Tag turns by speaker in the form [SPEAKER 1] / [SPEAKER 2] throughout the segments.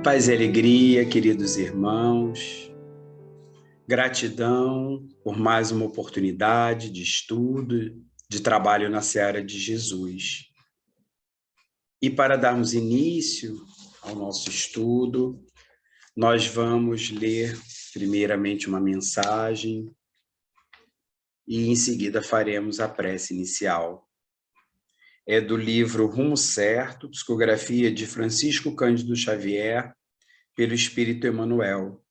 [SPEAKER 1] Paz e alegria, queridos irmãos. Gratidão por mais uma oportunidade de estudo, de trabalho na seara de Jesus. E para darmos início ao nosso estudo, nós vamos ler primeiramente uma mensagem e em seguida faremos a prece inicial. É do livro Rumo Certo, psicografia de Francisco Cândido Xavier, pelo Espírito Emmanuel.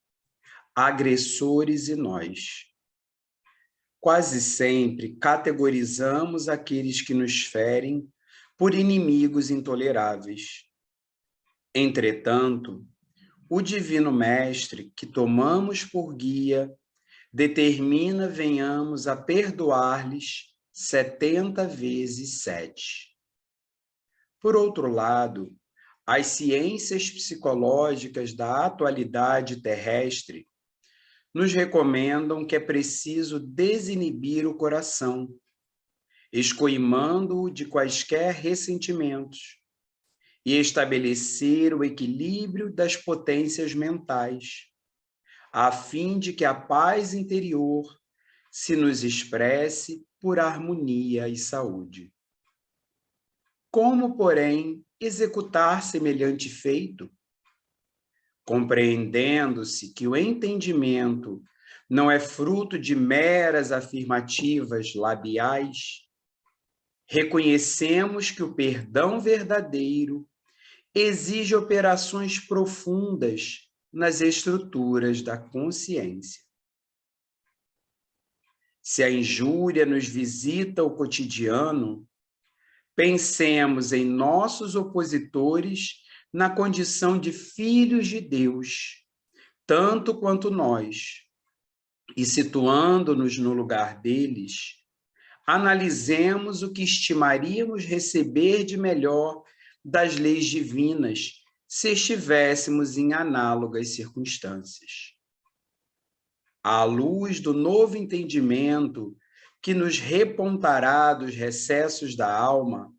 [SPEAKER 1] Agressores e nós. Quase sempre categorizamos aqueles que nos ferem por inimigos intoleráveis. Entretanto, o Divino Mestre que tomamos por guia determina venhamos a perdoar-lhes 70 vezes 7. Por outro lado, as ciências psicológicas da atualidade terrestre nos recomendam que é preciso desinibir o coração, escoimando-o de quaisquer ressentimentos, e estabelecer o equilíbrio das potências mentais, a fim de que a paz interior se nos expresse por harmonia e saúde. Como, porém, executar semelhante feito? Compreendendo-se que o entendimento não é fruto de meras afirmativas labiais, reconhecemos que o perdão verdadeiro exige operações profundas nas estruturas da consciência. Se a injúria nos visita o cotidiano, pensemos em nossos opositores na condição de filhos de Deus, tanto quanto nós, e situando-nos no lugar deles, analisemos o que estimaríamos receber de melhor das leis divinas se estivéssemos em análogas circunstâncias. À luz do novo entendimento que nos repontará dos recessos da alma,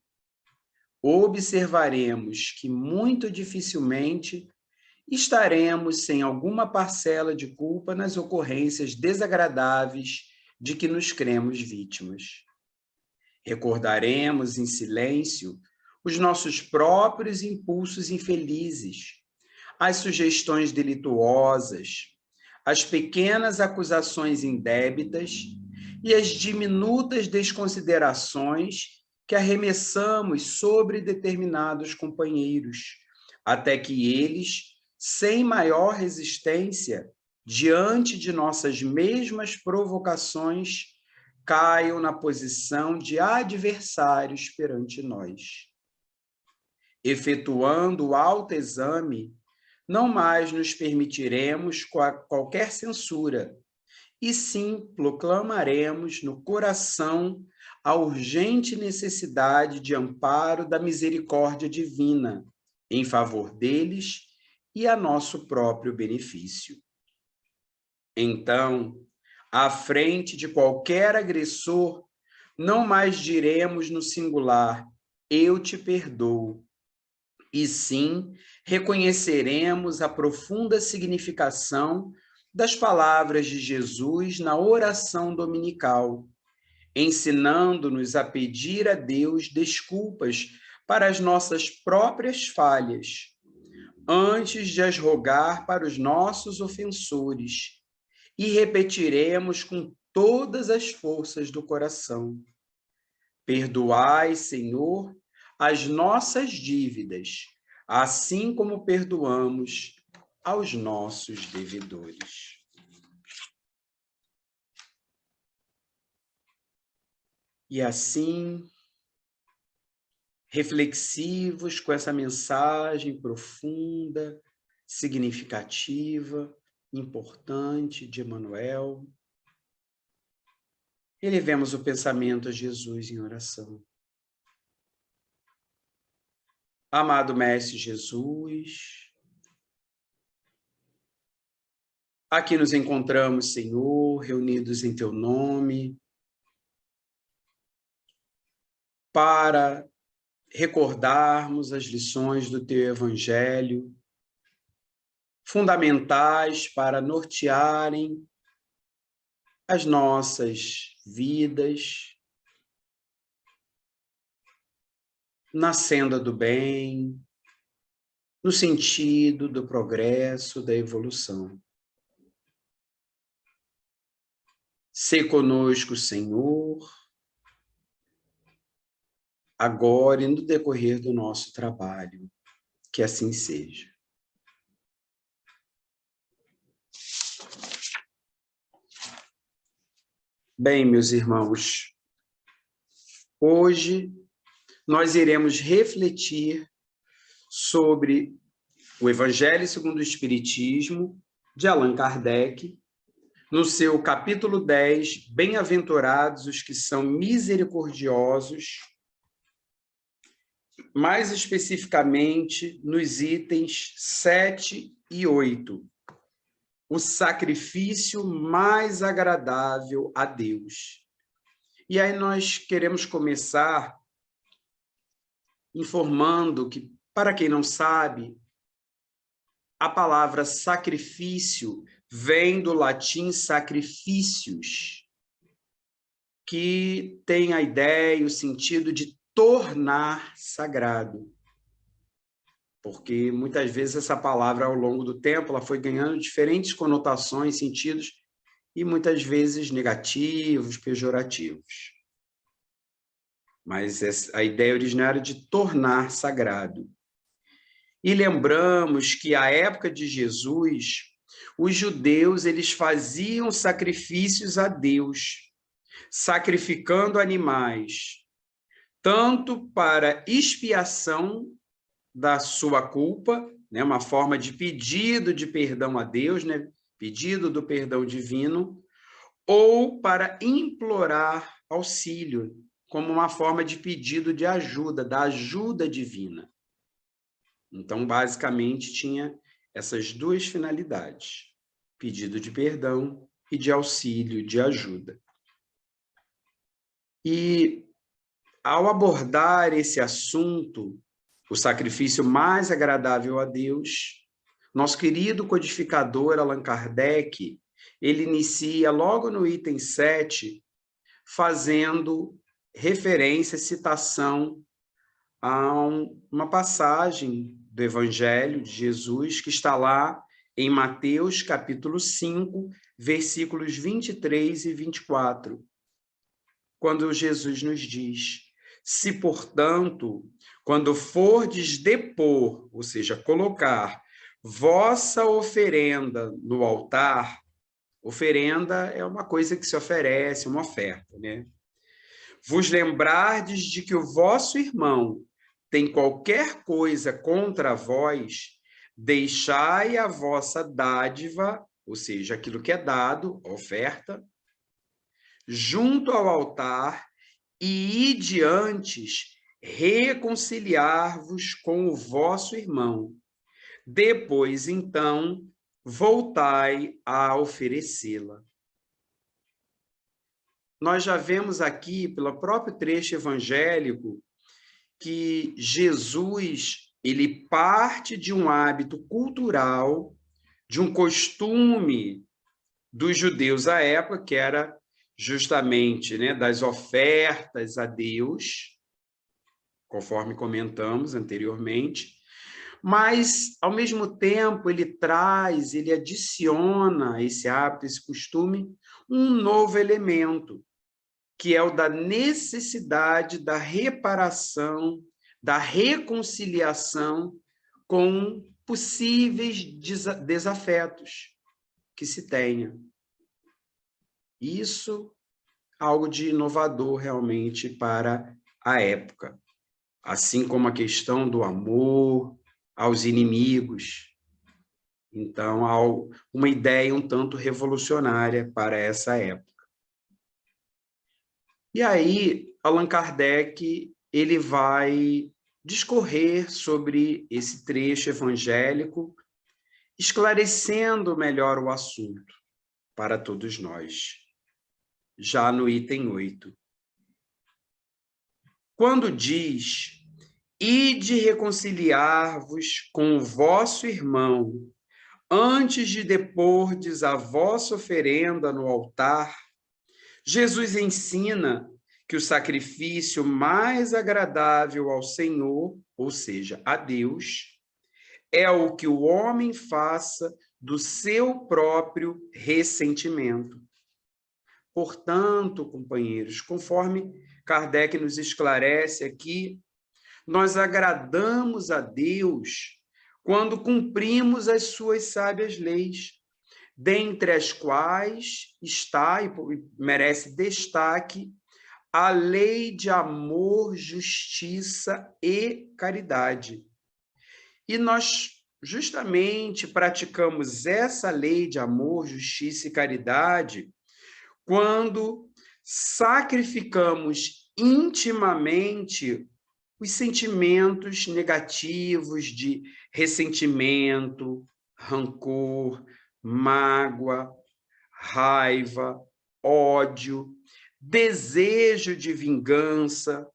[SPEAKER 1] observaremos que muito dificilmente estaremos sem alguma parcela de culpa nas ocorrências desagradáveis de que nos cremos vítimas. Recordaremos em silêncio os nossos próprios impulsos infelizes, as sugestões delituosas, as pequenas acusações indébitas e as diminutas desconsiderações que arremessamos sobre determinados companheiros, até que eles, sem maior resistência, diante de nossas mesmas provocações, caiam na posição de adversários perante nós. Efetuando o autoexame, não mais nos permitiremos qualquer censura, e sim proclamaremos no coração a urgente necessidade de amparo da misericórdia divina em favor deles e a nosso próprio benefício. Então, à frente de qualquer agressor, não mais diremos no singular, eu te perdoo, e sim reconheceremos a profunda significação das palavras de Jesus na oração dominical, ensinando-nos a pedir a Deus desculpas para as nossas próprias falhas, antes de as rogar para os nossos ofensores, e repetiremos com todas as forças do coração: perdoai, Senhor, as nossas dívidas, assim como perdoamos aos nossos devedores. E assim, reflexivos com essa mensagem profunda, significativa, importante de Emmanuel, elevemos o pensamento a Jesus em oração. Amado Mestre Jesus, aqui nos encontramos, Senhor, reunidos em Teu nome, para recordarmos as lições do Teu Evangelho, fundamentais para nortearem as nossas vidas na senda do bem, no sentido do progresso, da evolução. Sê conosco, Senhor, agora e no decorrer do nosso trabalho, que assim seja. Bem, meus irmãos, hoje nós iremos refletir sobre o Evangelho segundo o Espiritismo, de Allan Kardec, no seu capítulo 10, Bem-aventurados os que são misericordiosos, mais especificamente nos itens 7 e 8. O sacrifício mais agradável a Deus. E aí nós queremos começar informando que, para quem não sabe, a palavra sacrifício vem do latim sacrificius, que tem a ideia e o sentido de tornar sagrado. Porque muitas vezes essa palavra, ao longo do tempo, ela foi ganhando diferentes conotações, sentidos, e muitas vezes negativos, pejorativos. Mas a ideia originária de tornar sagrado. E lembramos que, à época de Jesus, os judeus eles faziam sacrifícios a Deus, sacrificando animais, tanto para expiação da sua culpa, né, uma forma de pedido de perdão a Deus, né, pedido do perdão divino, ou para implorar auxílio, como uma forma de pedido de ajuda, da ajuda divina. Então, basicamente, tinha essas duas finalidades: pedido de perdão e de auxílio, de ajuda. E, ao abordar esse assunto, o sacrifício mais agradável a Deus, nosso querido codificador Allan Kardec, ele inicia logo no item 7, fazendo referência, citação a uma passagem do Evangelho de Jesus, que está lá em Mateus, capítulo 5, versículos 23 e 24, quando Jesus nos diz: se, portanto, quando fordes depor, ou seja, colocar vossa oferenda no altar, oferenda é uma coisa que se oferece, uma oferta, né? Vos lembrardes de que o vosso irmão tem qualquer coisa contra vós, deixai a vossa dádiva, ou seja, aquilo que é dado, a oferta, junto ao altar, e ide antes reconciliar-vos com o vosso irmão. Depois, então, voltai a oferecê-la. Nós já vemos aqui, pelo próprio trecho evangélico, que Jesus ele parte de um hábito cultural, de um costume dos judeus à época, que era justamente, né, das ofertas a Deus, conforme comentamos anteriormente, mas, ao mesmo tempo, ele adiciona a esse hábito, esse costume, um novo elemento, que é o da necessidade da reparação, da reconciliação com possíveis desafetos que se tenha. Isso algo de inovador realmente para a época, assim como a questão do amor aos inimigos. Então, há uma ideia um tanto revolucionária para essa época. E aí, Allan Kardec ele vai discorrer sobre esse trecho evangélico, esclarecendo melhor o assunto para todos nós, já no item 8. Quando diz: ide reconciliar-vos com o vosso irmão, antes de depordes a vossa oferenda no altar, Jesus ensina que o sacrifício mais agradável ao Senhor, ou seja, a Deus, é o que o homem faça do seu próprio ressentimento. Portanto, companheiros, conforme Kardec nos esclarece aqui, nós agradamos a Deus quando cumprimos as suas sábias leis, dentre as quais está, e merece destaque, a lei de amor, justiça e caridade. E nós justamente praticamos essa lei de amor, justiça e caridade quando sacrificamos intimamente os sentimentos negativos de ressentimento, rancor, mágoa, raiva, ódio, desejo de vingança,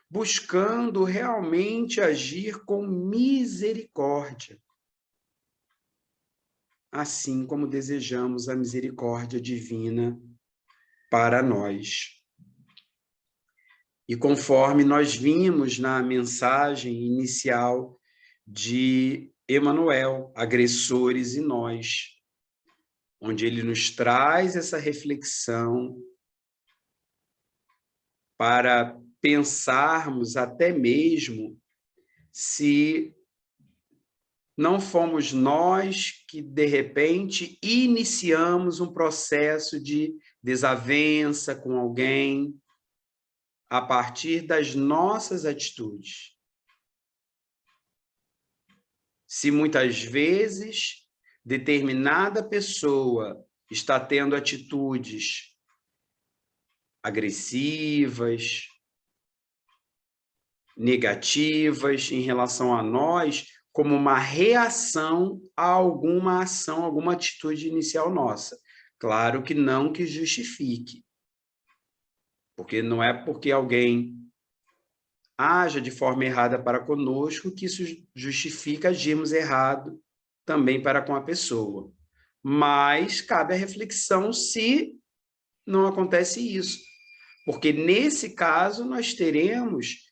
[SPEAKER 1] buscando realmente agir com misericórdia, assim como desejamos a misericórdia divina para nós. E conforme nós vimos na mensagem inicial de Emmanuel, Agressores e Nós, onde ele nos traz essa reflexão para pensarmos até mesmo se não fomos nós que, de repente, iniciamos um processo de desavença com alguém a partir das nossas atitudes. Se muitas vezes determinada pessoa está tendo atitudes agressivas, negativas em relação a nós, como uma reação a alguma ação, alguma atitude inicial nossa. Claro que não que justifique, porque não é porque alguém haja de forma errada para conosco que isso justifica agirmos errado também para com a pessoa. Mas cabe a reflexão se não acontece isso, porque nesse caso nós teremos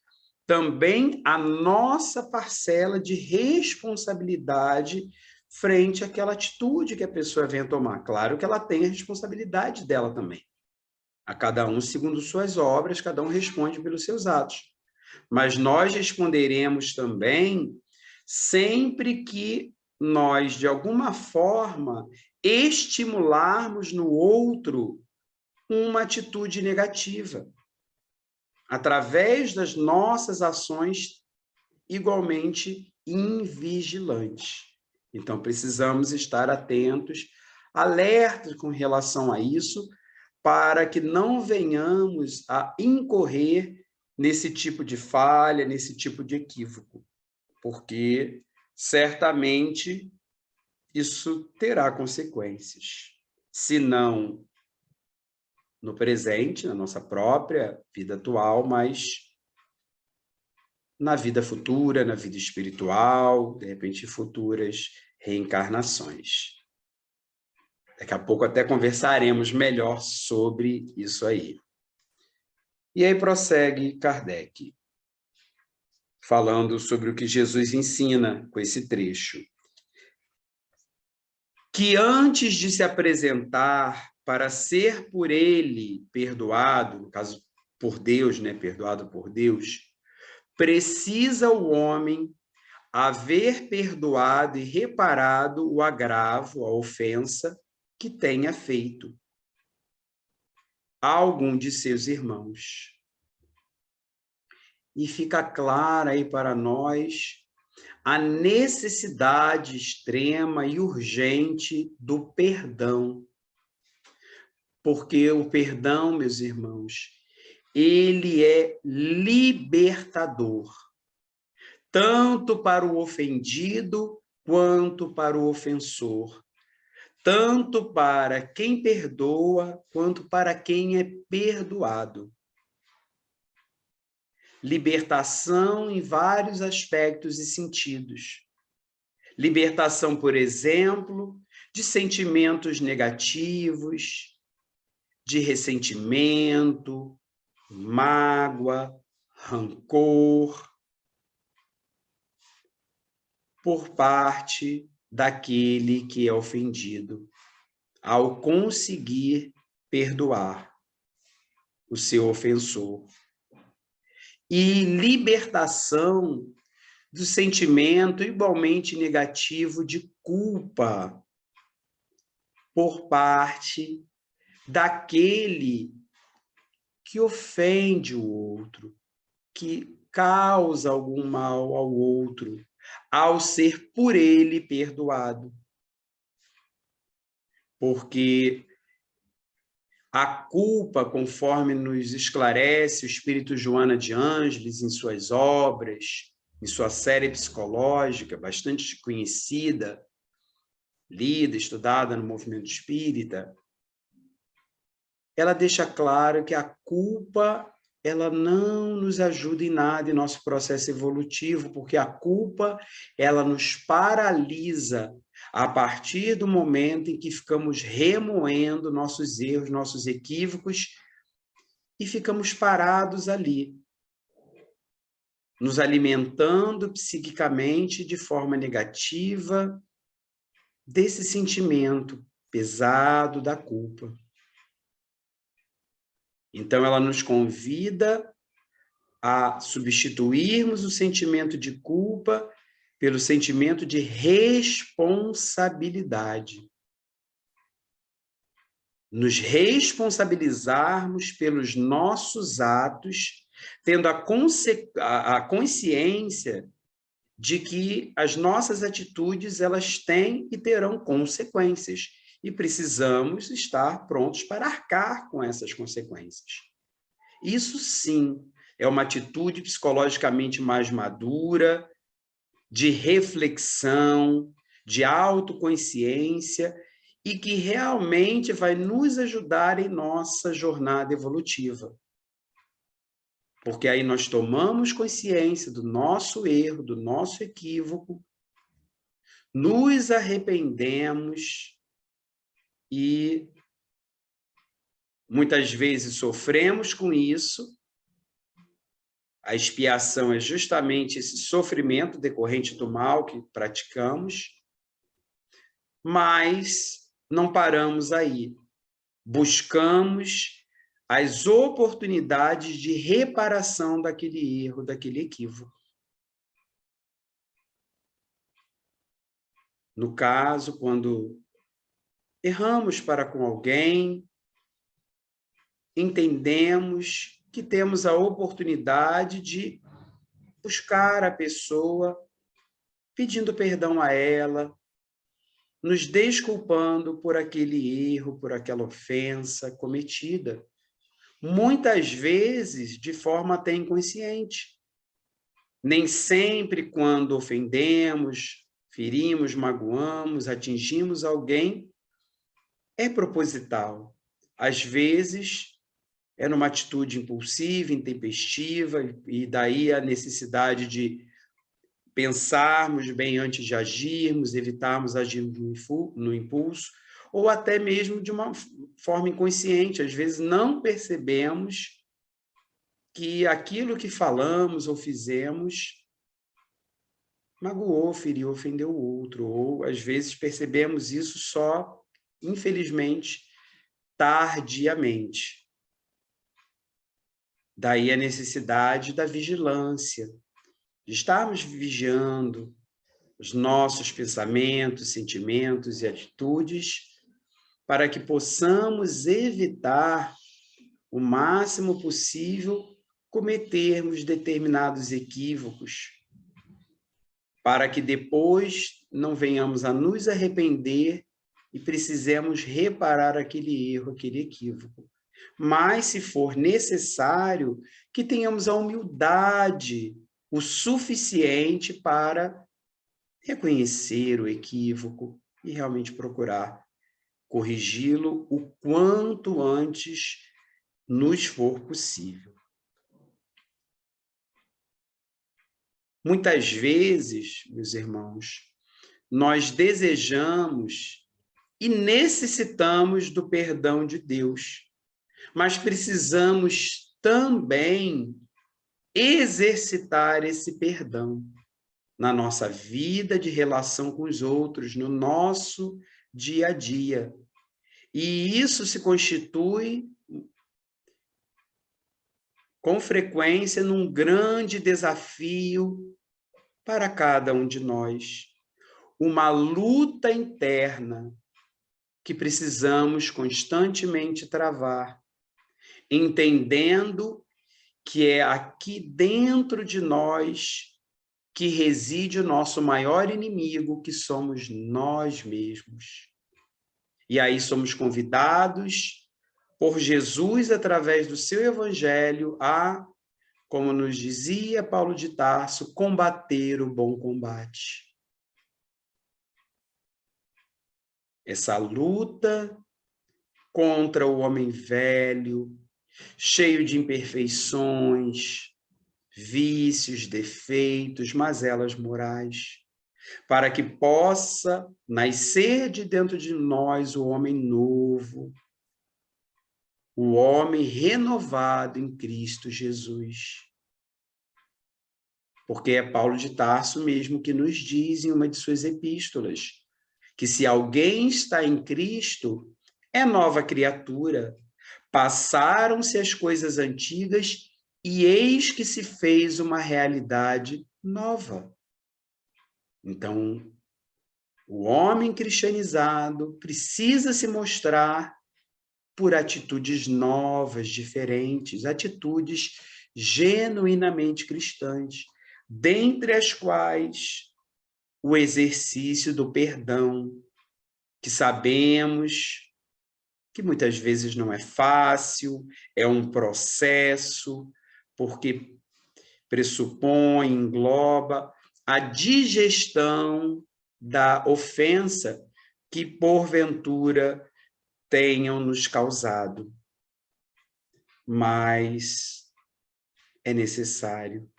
[SPEAKER 1] também a nossa parcela de responsabilidade frente àquela atitude que a pessoa venha tomar. Claro que ela tem a responsabilidade dela também. A cada um segundo suas obras, cada um responde pelos seus atos. Mas nós responderemos também sempre que nós, de alguma forma, estimularmos no outro uma atitude negativa, através das nossas ações igualmente invigilantes. Então, precisamos estar atentos, alertas com relação a isso, para que não venhamos a incorrer nesse tipo de falha, nesse tipo de equívoco, porque certamente isso terá consequências, se não no presente, na nossa própria vida atual, mas na vida futura, na vida espiritual, de repente futuras reencarnações. Daqui a pouco até conversaremos melhor sobre isso aí. E aí prossegue Kardec, falando sobre o que Jesus ensina com esse trecho. Que antes de se apresentar para ser por ele perdoado, no caso por Deus, né, perdoado por Deus, precisa o homem haver perdoado e reparado o agravo, a ofensa que tenha feito a algum de seus irmãos. E fica clara aí para nós a necessidade extrema e urgente do perdão. Porque o perdão, meus irmãos, ele é libertador, tanto para o ofendido quanto para o ofensor, tanto para quem perdoa quanto para quem é perdoado. Libertação em vários aspectos e sentidos. Libertação, por exemplo, de sentimentos negativos, de ressentimento, mágoa, rancor, por parte daquele que é ofendido, ao conseguir perdoar o seu ofensor. E libertação do sentimento igualmente negativo de culpa por parte daquele que ofende o outro, que causa algum mal ao outro, ao ser por ele perdoado. Porque a culpa, conforme nos esclarece o Espírito Joana de Ângeles em suas obras, em sua série psicológica, bastante conhecida, lida, estudada no movimento espírita, ela deixa claro que a culpa ela não nos ajuda em nada em nosso processo evolutivo, porque a culpa ela nos paralisa a partir do momento em que ficamos remoendo nossos erros, nossos equívocos, e ficamos parados ali, nos alimentando psiquicamente de forma negativa desse sentimento pesado da culpa. Então, ela nos convida a substituirmos o sentimento de culpa pelo sentimento de responsabilidade. Nos responsabilizarmos pelos nossos atos, tendo a consciência de que as nossas atitudes elas têm e terão consequências. E precisamos estar prontos para arcar com essas consequências. Isso, sim, é uma atitude psicologicamente mais madura, de reflexão, de autoconsciência, e que realmente vai nos ajudar em nossa jornada evolutiva. Porque aí nós tomamos consciência do nosso erro, do nosso equívoco, nos arrependemos e muitas vezes sofremos com isso. A expiação é justamente esse sofrimento decorrente do mal que praticamos, mas não paramos aí. Buscamos as oportunidades de reparação daquele erro, daquele equívoco. No caso, quando erramos para com alguém, entendemos que temos a oportunidade de buscar a pessoa, pedindo perdão a ela, nos desculpando por aquele erro, por aquela ofensa cometida. Muitas vezes de forma até inconsciente. Nem sempre quando ofendemos, ferimos, magoamos, atingimos alguém, é proposital. Às vezes é numa atitude impulsiva, intempestiva, e daí a necessidade de pensarmos bem antes de agirmos, evitarmos agir no impulso, ou até mesmo de uma forma inconsciente. Às vezes não percebemos que aquilo que falamos ou fizemos magoou, feriu, ofendeu o outro, ou às vezes percebemos isso só, infelizmente, tardiamente. Daí a necessidade da vigilância, de estarmos vigiando os nossos pensamentos, sentimentos e atitudes, para que possamos evitar o máximo possível cometermos determinados equívocos, para que depois não venhamos a nos arrepender e precisemos reparar aquele erro, aquele equívoco. Mas, se for necessário, que tenhamos a humildade o suficiente para reconhecer o equívoco e realmente procurar corrigi-lo o quanto antes nos for possível. Muitas vezes, meus irmãos, nós desejamos e necessitamos do perdão de Deus, mas precisamos também exercitar esse perdão na nossa vida de relação com os outros, no nosso dia a dia. E isso se constitui, com frequência, num grande desafio para cada um de nós. Uma luta interna que precisamos constantemente travar, entendendo que é aqui dentro de nós que reside o nosso maior inimigo, que somos nós mesmos. E aí somos convidados por Jesus, através do seu evangelho, a, como nos dizia Paulo de Tarso, combater o bom combate. Essa luta contra o homem velho, cheio de imperfeições, vícios, defeitos, mazelas morais, para que possa nascer de dentro de nós o homem novo, o homem renovado em Cristo Jesus. Porque é Paulo de Tarso mesmo que nos diz em uma de suas epístolas, que se alguém está em Cristo, é nova criatura. Passaram-se as coisas antigas e eis que se fez uma realidade nova. Então, o homem cristianizado precisa se mostrar por atitudes novas, diferentes, atitudes genuinamente cristãs, dentre as quais o exercício do perdão, que sabemos que muitas vezes não é fácil, é um processo, porque pressupõe, engloba a digestão da ofensa que, porventura, tenham nos causado. Mas é necessário.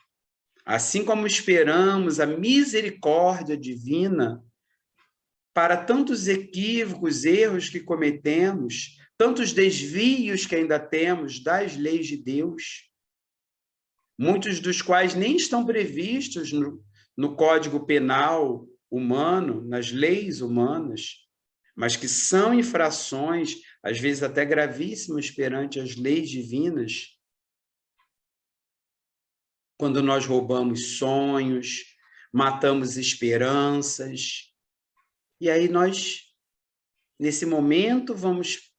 [SPEAKER 1] Assim como esperamos a misericórdia divina para tantos equívocos, erros que cometemos, tantos desvios que ainda temos das leis de Deus, muitos dos quais nem estão previstos no Código Penal humano, nas leis humanas, mas que são infrações, às vezes até gravíssimas perante as leis divinas, quando nós roubamos sonhos, matamos esperanças, e aí nós, nesse momento, vamos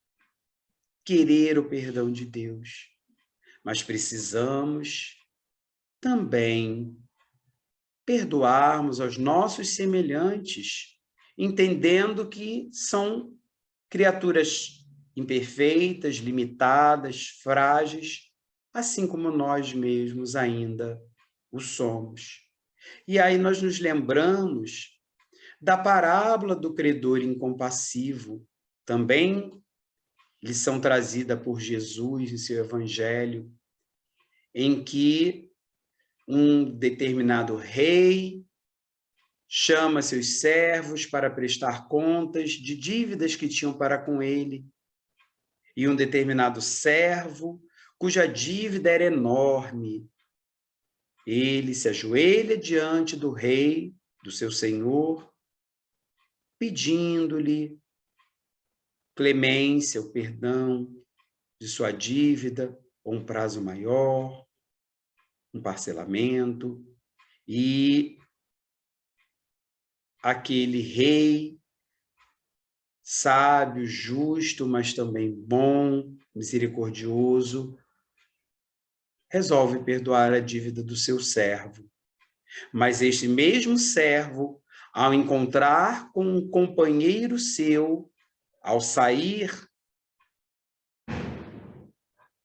[SPEAKER 1] querer o perdão de Deus, mas precisamos também perdoarmos aos nossos semelhantes, entendendo que são criaturas imperfeitas, limitadas, frágeis, assim como nós mesmos ainda o somos. E aí nós nos lembramos da parábola do credor incompassivo, também lição trazida por Jesus em seu evangelho, em que um determinado rei chama seus servos para prestar contas de dívidas que tinham para com ele, e um determinado servo, cuja dívida era enorme, ele se ajoelha diante do rei, do seu senhor, pedindo-lhe clemência, o perdão de sua dívida, ou um prazo maior, um parcelamento, e aquele rei, sábio, justo, mas também bom, misericordioso, resolve perdoar a dívida do seu servo. Mas este mesmo servo, ao encontrar com um companheiro seu, ao sair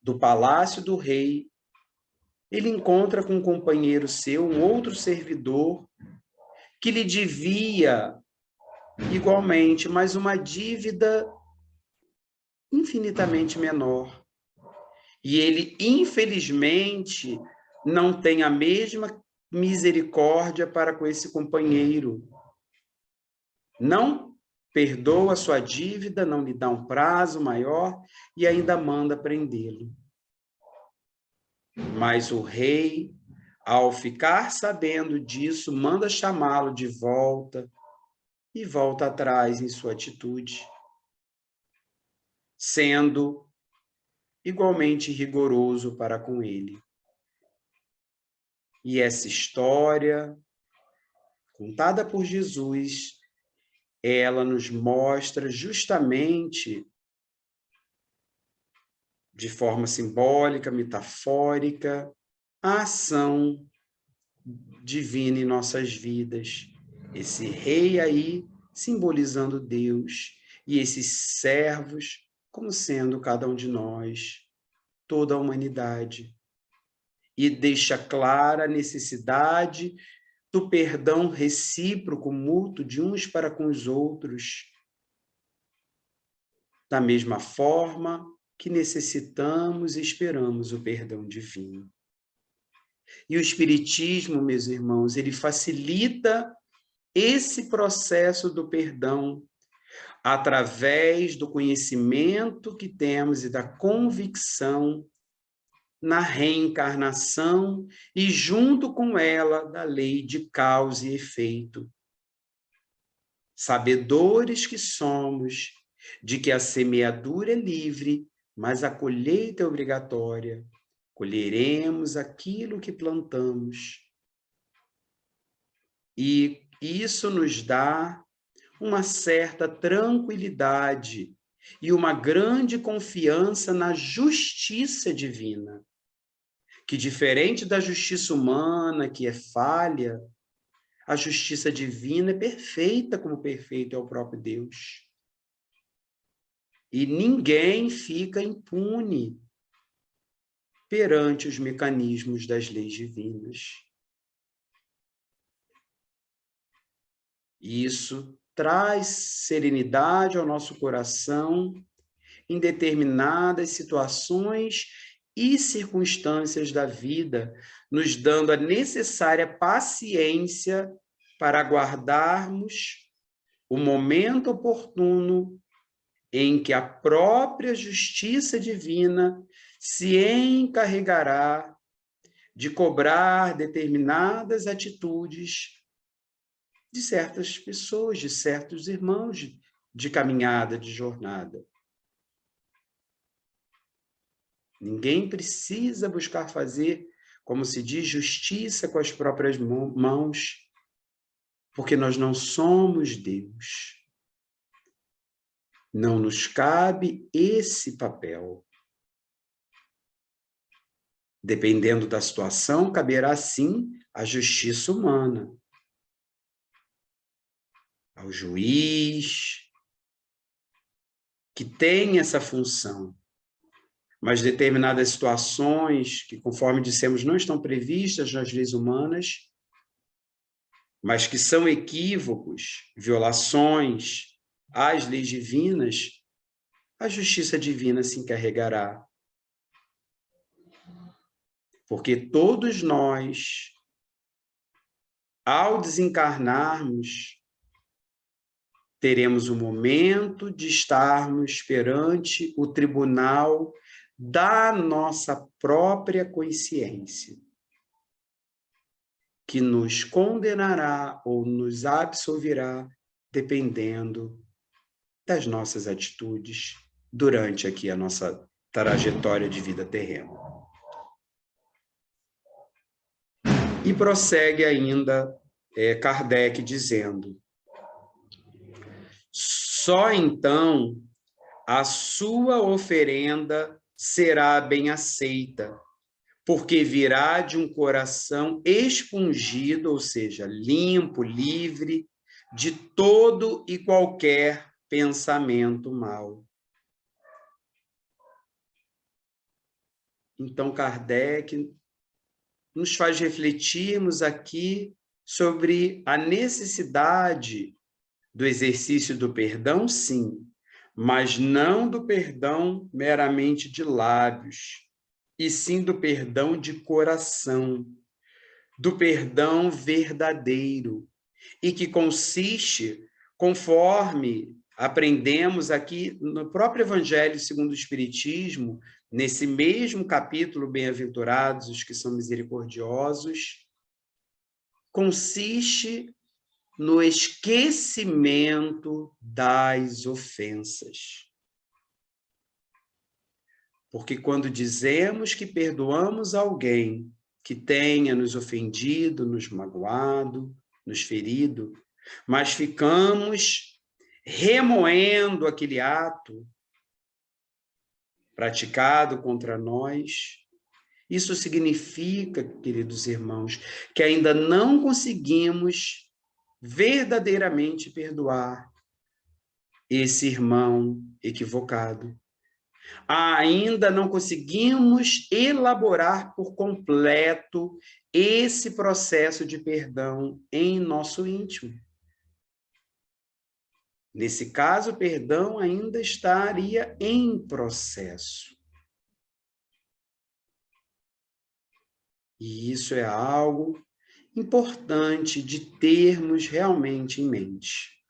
[SPEAKER 1] do palácio do rei, ele encontra com um companheiro seu, um outro servidor, que lhe devia igualmente, mas uma dívida infinitamente menor. E ele, infelizmente, não tem a mesma misericórdia para com esse companheiro. não perdoa a sua dívida, não lhe dá um prazo maior e ainda manda prendê-lo. Mas o rei, ao ficar sabendo disso, manda chamá-lo de volta e volta atrás em sua atitude, sendo igualmente rigoroso para com ele. E essa história, contada por Jesus, ela nos mostra justamente, de forma simbólica, metafórica, a ação divina em nossas vidas. Esse rei aí simbolizando Deus e esses servos como sendo cada um de nós, toda a humanidade. E deixa clara a necessidade do perdão recíproco, mútuo de uns para com os outros, da mesma forma que necessitamos e esperamos o perdão divino. E o Espiritismo, meus irmãos, ele facilita esse processo do perdão através do conhecimento que temos e da convicção na reencarnação e, junto com ela, da lei de causa e efeito. Sabedores que somos de que a semeadura é livre, mas a colheita é obrigatória, colheremos aquilo que plantamos. E isso nos dá uma certa tranquilidade e uma grande confiança na justiça divina, que, diferente da justiça humana, que é falha, a justiça divina é perfeita, como perfeito é o próprio Deus. E ninguém fica impune perante os mecanismos das leis divinas. Isso traz serenidade ao nosso coração em determinadas situações e circunstâncias da vida, nos dando a necessária paciência para aguardarmos o momento oportuno em que a própria justiça divina se encarregará de cobrar determinadas atitudes de certas pessoas, de certos irmãos de caminhada, de jornada. Ninguém precisa buscar fazer, como se diz, justiça com as próprias mãos, porque nós não somos Deus. Não nos cabe esse papel. Dependendo da situação, caberá sim a justiça humana, ao juiz, que tem essa função. Mas determinadas situações que, conforme dissemos, não estão previstas nas leis humanas, mas que são equívocos, violações às leis divinas, a justiça divina se encarregará. Porque todos nós, ao desencarnarmos, teremos o momento de estarmos perante o tribunal da nossa própria consciência, que nos condenará ou nos absolverá, dependendo das nossas atitudes durante aqui a nossa trajetória de vida terrena. E prossegue ainda Kardec dizendo: só então a sua oferenda será bem aceita, porque virá de um coração expungido, ou seja, limpo, livre de todo e qualquer pensamento mau. Então, Kardec nos faz refletirmos aqui sobre a necessidade do exercício do perdão, sim, mas não do perdão meramente de lábios, e sim do perdão de coração, do perdão verdadeiro, e que consiste, conforme aprendemos aqui no próprio Evangelho segundo o Espiritismo, nesse mesmo capítulo, Bem-aventurados os que são misericordiosos, consiste no esquecimento das ofensas. Porque quando dizemos que perdoamos alguém que tenha nos ofendido, nos magoado, nos ferido, mas ficamos remoendo aquele ato praticado contra nós, isso significa, queridos irmãos, que ainda não conseguimos verdadeiramente perdoar esse irmão equivocado. Ainda não conseguimos elaborar por completo esse processo de perdão em nosso íntimo. Nesse caso, o perdão ainda estaria em processo. E isso é algo importante de termos realmente em mente.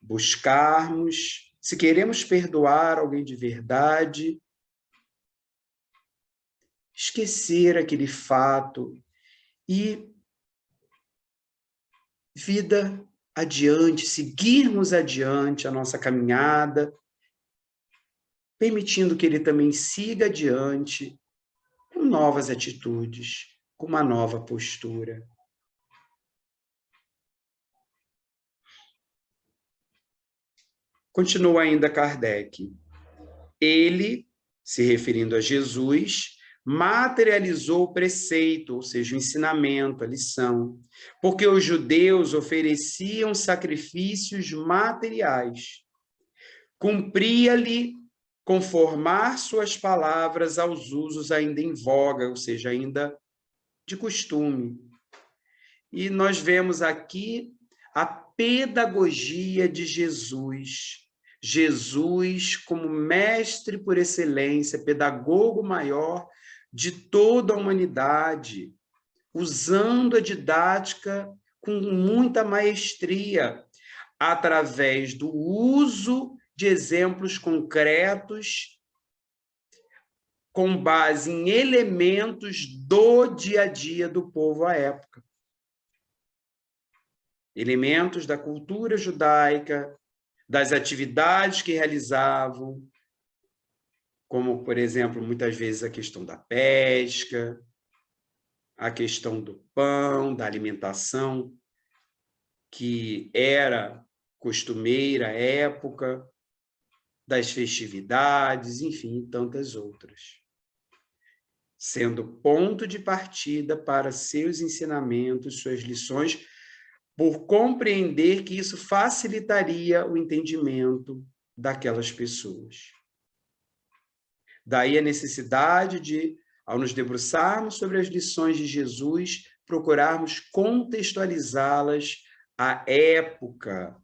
[SPEAKER 1] Buscarmos, se queremos perdoar alguém de verdade, esquecer aquele fato e vida adiante, seguirmos adiante a nossa caminhada, permitindo que ele também siga adiante com novas atitudes, com uma nova postura. Continua ainda Kardec. Ele, se referindo a Jesus, materializou o preceito, ou seja, o ensinamento, a lição, porque os judeus ofereciam sacrifícios materiais. Cumpria-lhe conformar suas palavras aos usos ainda em voga, ou seja, ainda de costume. E nós vemos aqui a pedagogia de Jesus. Jesus como mestre por excelência, pedagogo maior de toda a humanidade, usando a didática com muita maestria, através do uso de exemplos concretos, com base em elementos do dia a dia do povo à época. Elementos da cultura judaica, das atividades que realizavam, como, por exemplo, muitas vezes a questão da pesca, a questão do pão, da alimentação, que era costumeira à época, das festividades, enfim, tantas outras. Sendo ponto de partida para seus ensinamentos, suas lições, por compreender que isso facilitaria o entendimento daquelas pessoas. Daí a necessidade de, ao nos debruçarmos sobre as lições de Jesus, procurarmos contextualizá-las à época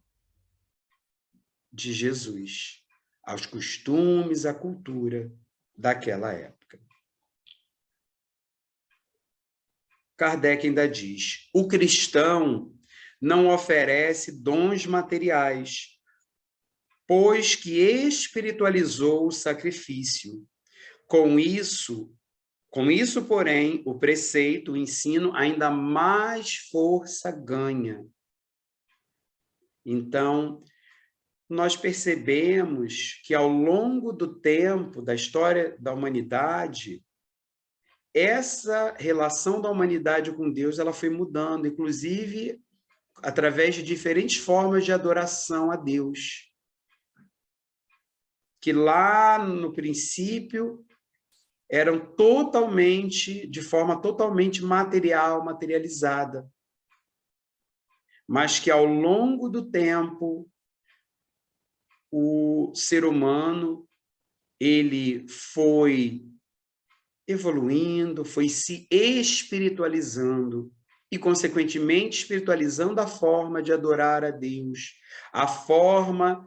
[SPEAKER 1] de Jesus, aos costumes, à cultura daquela época. Kardec ainda diz: o cristão não oferece dons materiais, pois que espiritualizou o sacrifício. Com isso, porém, o preceito, o ensino, ainda mais força ganha. Então, nós percebemos que ao longo do tempo, da história da humanidade, essa relação da humanidade com Deus, ela foi mudando, inclusive através de diferentes formas de adoração a Deus. Que lá no princípio eram de forma totalmente material, materializada. Mas que ao longo do tempo, o ser humano, ele foi evoluindo, foi se espiritualizando e, consequentemente, espiritualizando a forma de adorar a Deus, a forma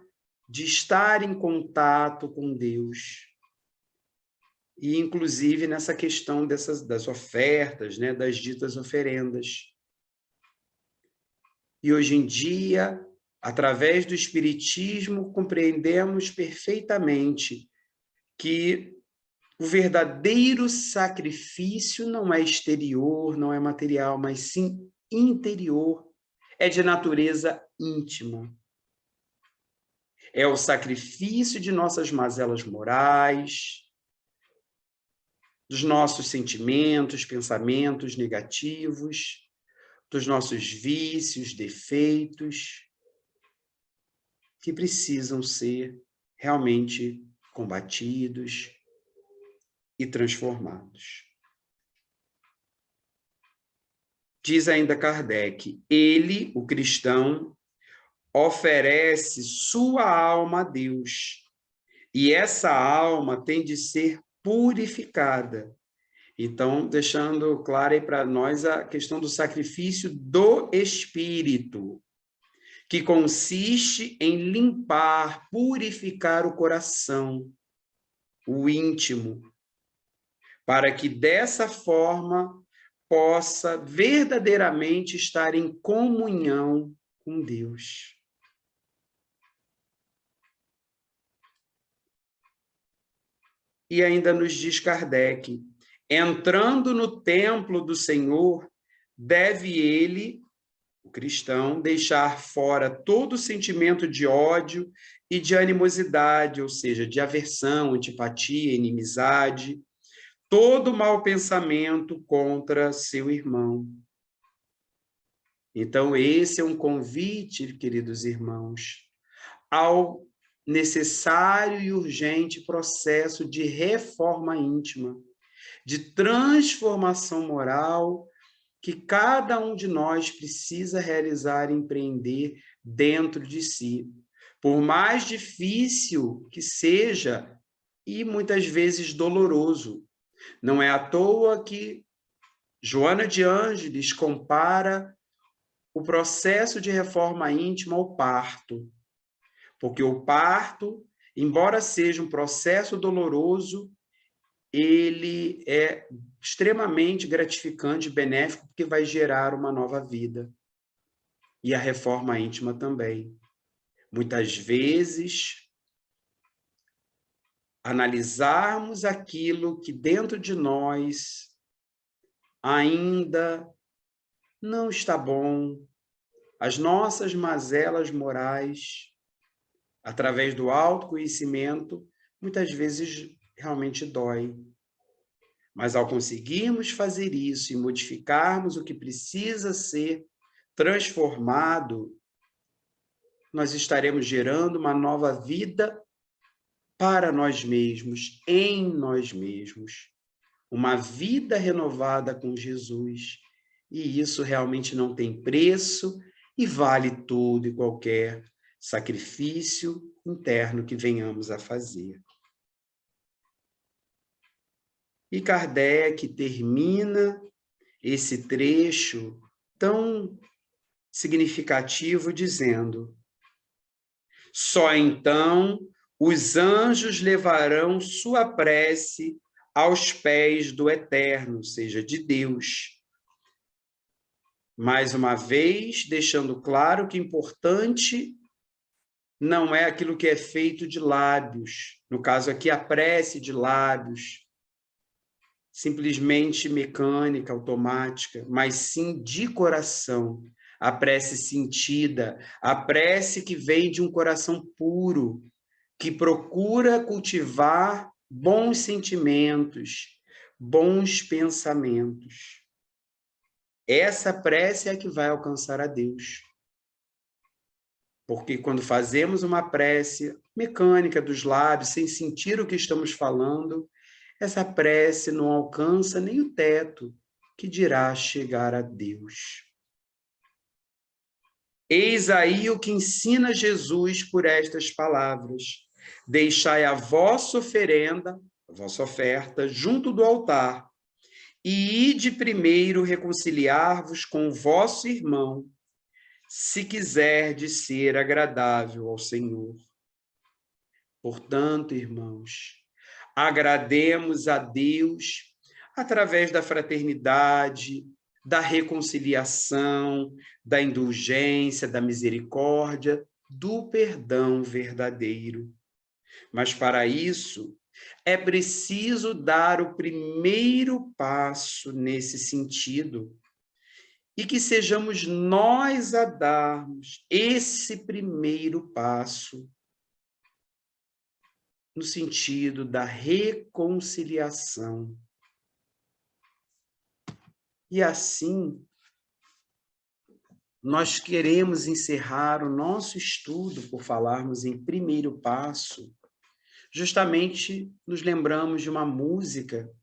[SPEAKER 1] de estar em contato com Deus. E, inclusive, nessa questão das ofertas, né, das ditas oferendas. E hoje em dia, através do Espiritismo, compreendemos perfeitamente que o verdadeiro sacrifício não é exterior, não é material, mas sim interior, é de natureza íntima. É o sacrifício de nossas mazelas morais, dos nossos sentimentos, pensamentos negativos, dos nossos vícios, defeitos, que precisam ser realmente combatidos e transformados. Diz ainda Kardec, ele, o cristão, oferece sua alma a Deus, e essa alma tem de ser purificada. Então, deixando claro aí para nós a questão do sacrifício do espírito, que consiste em limpar, purificar o coração, o íntimo, para que dessa forma possa verdadeiramente estar em comunhão com Deus. E ainda nos diz Kardec, entrando no templo do Senhor, deve ele, o cristão, deixar fora todo sentimento de ódio e de animosidade, ou seja, de aversão, antipatia, inimizade, todo mau pensamento contra seu irmão. Então, esse é um convite, queridos irmãos, ao necessário e urgente processo de reforma íntima, de transformação moral que cada um de nós precisa realizar e empreender dentro de si. Por mais difícil que seja e muitas vezes doloroso. Não é à toa que Joana de Ângeles compara o processo de reforma íntima ao parto, porque o parto, embora seja um processo doloroso, ele é extremamente gratificante e benéfico, porque vai gerar uma nova vida. E a reforma íntima também. Muitas vezes, analisarmos aquilo que dentro de nós ainda não está bom, as nossas mazelas morais, através do autoconhecimento, muitas vezes realmente dói. Mas ao conseguirmos fazer isso e modificarmos o que precisa ser transformado, nós estaremos gerando uma nova vida para nós mesmos, em nós mesmos. Uma vida renovada com Jesus. E isso realmente não tem preço e vale todo e qualquer sacrifício interno que venhamos a fazer. E Kardec termina esse trecho tão significativo dizendo: só então os anjos levarão sua prece aos pés do Eterno, ou seja, de Deus. Mais uma vez, deixando claro que importante não é aquilo que é feito de lábios, no caso aqui a prece de lábios, simplesmente mecânica, automática, mas sim de coração, a prece sentida, a prece que vem de um coração puro, que procura cultivar bons sentimentos, bons pensamentos. Essa prece é a que vai alcançar a Deus. Porque quando fazemos uma prece mecânica dos lábios, sem sentir o que estamos falando, essa prece não alcança nem o teto, que dirá chegar a Deus. Eis aí o que ensina Jesus por estas palavras: deixai a vossa oferenda, a vossa oferta, junto do altar, e ide primeiro reconciliar-vos com o vosso irmão, se quiserdes ser agradável ao Senhor. Portanto, irmãos, agrademos a Deus através da fraternidade, da reconciliação, da indulgência, da misericórdia, do perdão verdadeiro. Mas para isso, é preciso dar o primeiro passo nesse sentido, e que sejamos nós a darmos esse primeiro passo no sentido da reconciliação. E assim, nós queremos encerrar o nosso estudo por falarmos em primeiro passo. Justamente nos lembramos de uma música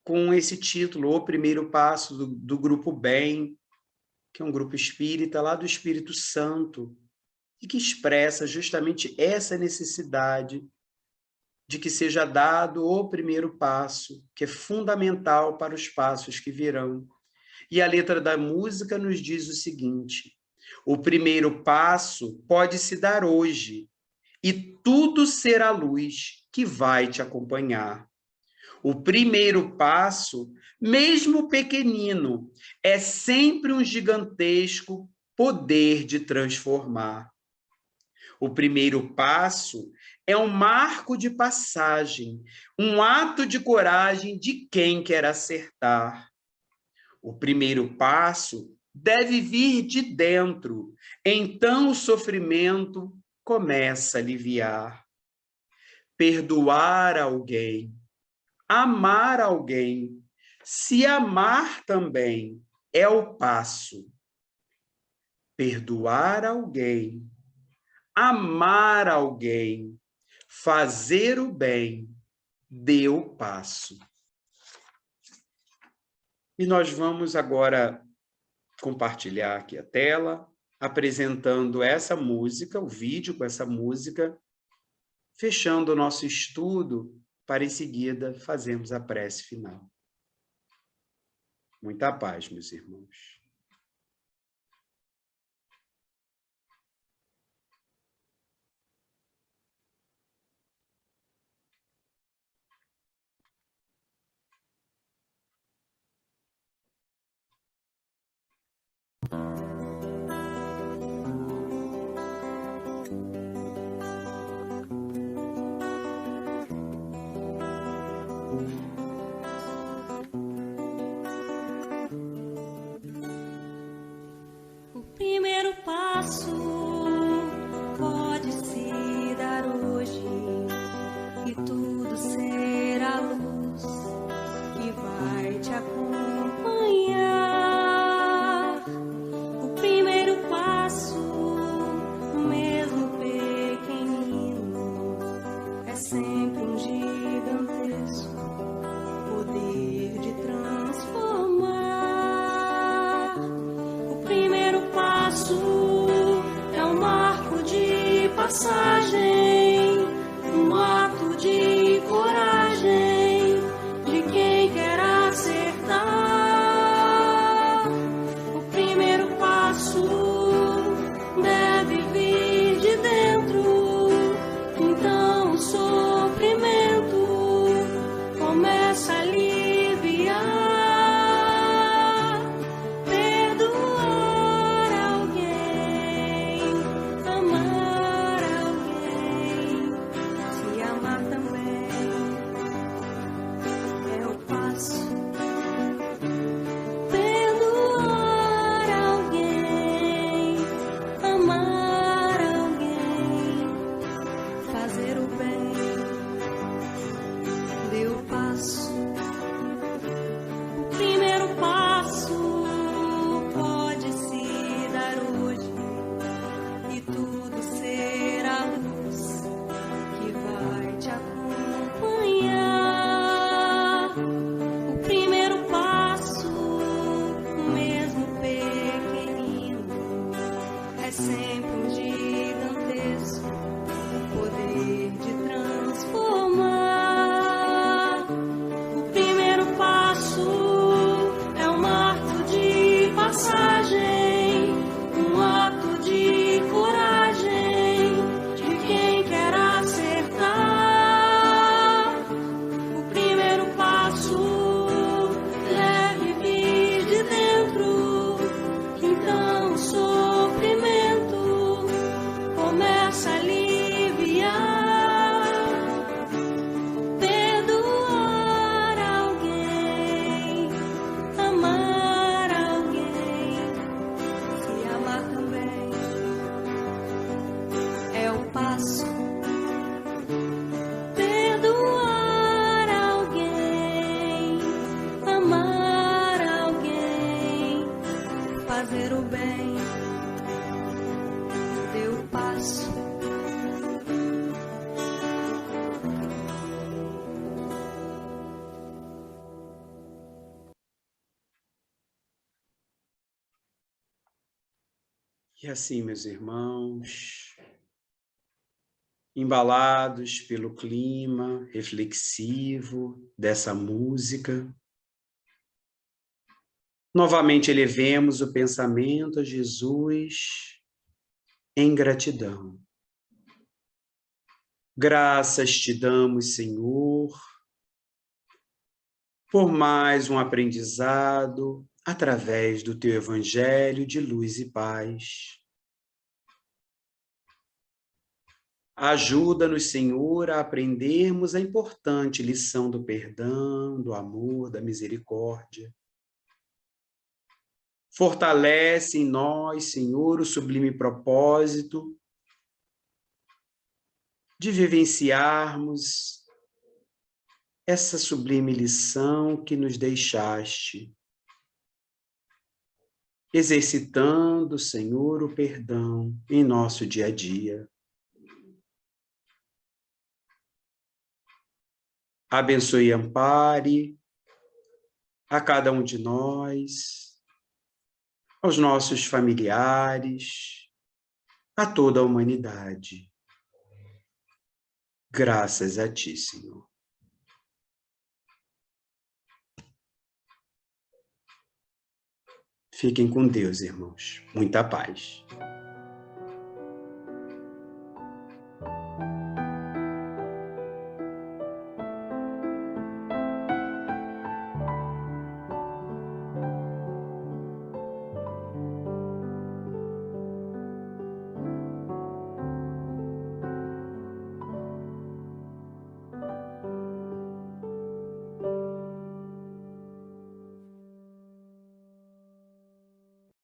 [SPEAKER 1] com esse título, O Primeiro Passo, do Grupo Bem, que é um grupo espírita lá do Espírito Santo, e que expressa justamente essa necessidade de que seja dado o primeiro passo, que é fundamental para os passos que virão. E a letra da música nos diz o seguinte: o primeiro passo pode se dar hoje, e tudo será luz que vai te acompanhar. O primeiro passo, mesmo pequenino, é sempre um gigantesco poder de transformar. O primeiro passo é um marco de passagem, um ato de coragem de quem quer acertar. O primeiro passo deve vir de dentro, então o sofrimento começa a aliviar. Perdoar alguém, amar alguém, se amar também é o passo. Perdoar alguém, amar alguém, fazer o bem, dê o passo. E nós vamos agora compartilhar aqui a tela, apresentando essa música, o vídeo com essa música, fechando o nosso estudo, para em seguida fazermos a prece final. Muita paz, meus irmãos.
[SPEAKER 2] O primeiro passo pode se dar hoje, e tudo será luz que vai te acompanhar. O primeiro passo, mesmo pequenino, é sempre um gigantesco poder de transformar. O primeiro passo é um marco de passagem, um ato de coragem de quem quer acertar. O primeiro passo deve vir de dentro, então o sofrimento começa a aliviar. Perdoar alguém, amar alguém, fazer o bem, teu passo.
[SPEAKER 1] E assim, meus irmãos, embalados pelo clima reflexivo dessa música, novamente elevemos o pensamento a Jesus em gratidão. Graças te damos, Senhor, por mais um aprendizado através do teu Evangelho de luz e paz. Ajuda-nos, Senhor, a aprendermos a importante lição do perdão, do amor, da misericórdia. Fortalece em nós, Senhor, o sublime propósito de vivenciarmos essa sublime lição que nos deixaste, exercitando, Senhor, o perdão em nosso dia a dia. Abençoe e ampare a cada um de nós, aos nossos familiares, a toda a humanidade. Graças a ti, Senhor. Fiquem com Deus, irmãos. Muita paz.